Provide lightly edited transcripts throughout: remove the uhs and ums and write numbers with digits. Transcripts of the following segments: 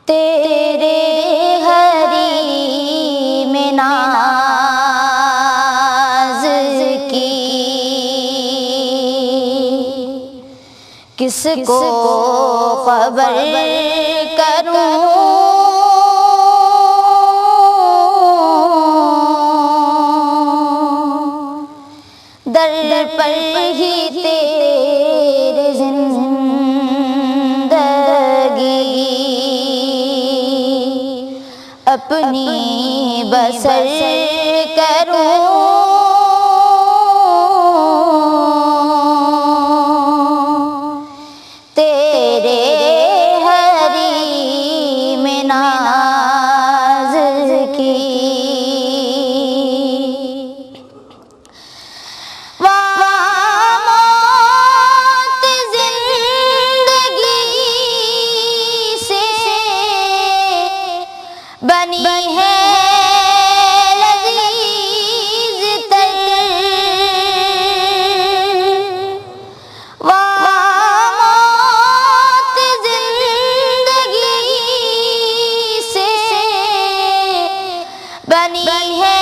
तेरे हरी में नाज की किसको खबर करूं, दर पर ही तेरे जिंदगी अपनी बसर करूं। तेरे हरी में नाज की मौत जिंदगी से बनी है लजीज तर, मौत जिंदगी से बनी है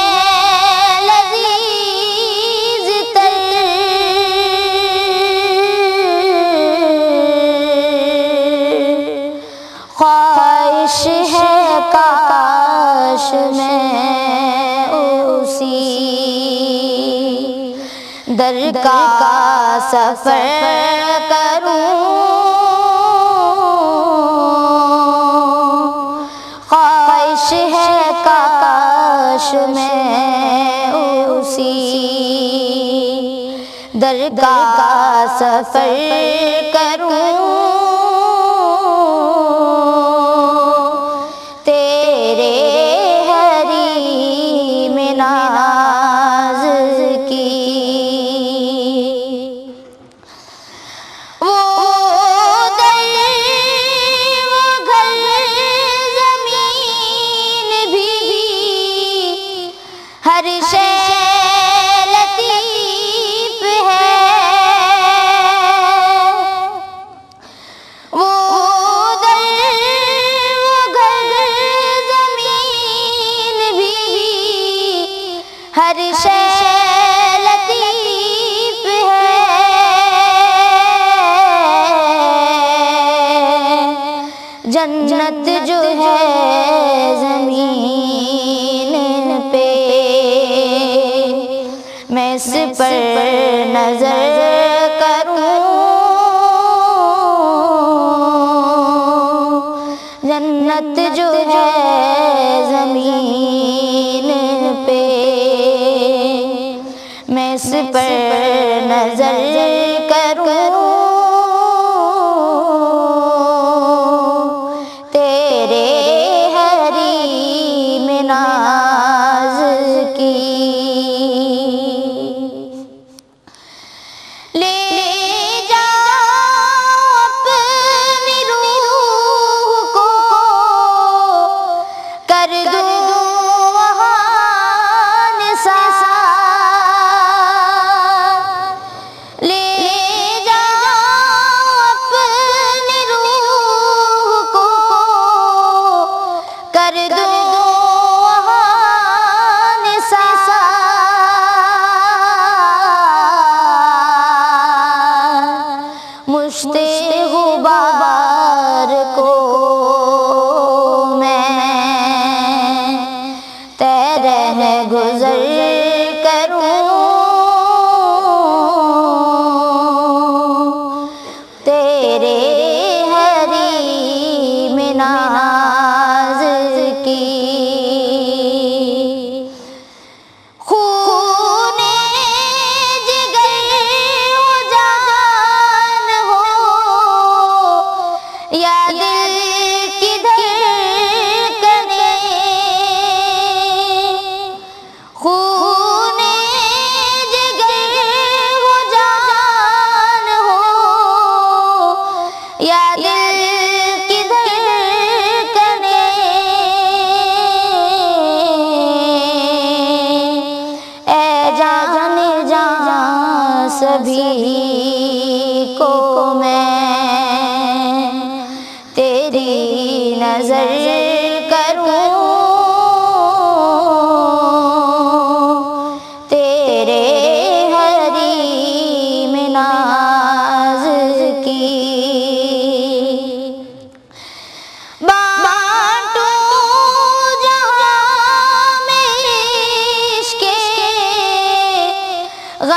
लजीज तर। ख्वाहिश है काश मैं उसी दर का सफर करूं। ख्वाहिश है काश मैं उसी दर का सफर करूं। तेरे हरी में नाज की वो दर वो घर ज़मीन भी हर शै लतीफ़ है। वो हर शै लतीफ़ है। जन्नत जो है ज़मीन पे मैं इस पर नजर करूं। जन्नत जो है ज़मीन पे मैं इस पर नजर करूं। तेरे हरी में नाज की ले जा अपनी रूह को कर दूं वहां निसार। ले जा अपनी रूह को कर दूं वहां निसार। मुश्ते गुबार को मैं तेरे गुजर करूं। तेरे हरी में नाज की खूने जिगर हो जान हो या दिल की धड़कने। खूने जिगर हो जान हो या दिल की धड़कने। ऐ जाने जान सभी को मैं तेरी नजर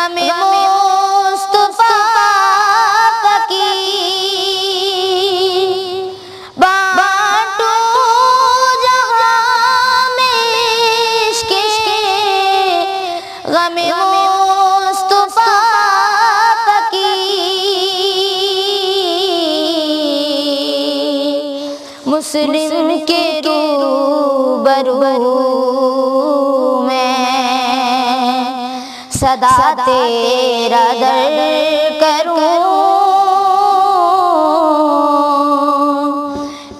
गमे मुस्तफा की बाटो जहां में इश्क़े गमे मुस्तफा की मुस्लिम के रूबरू में सदा तेरा दर करूं,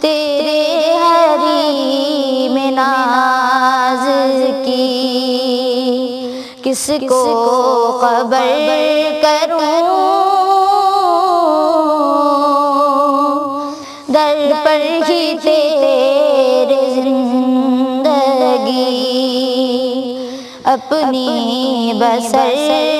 तेरे हरीम नाज की किसको खबर करूं। दर पर ही तेरे जिंदगी अपनी बसर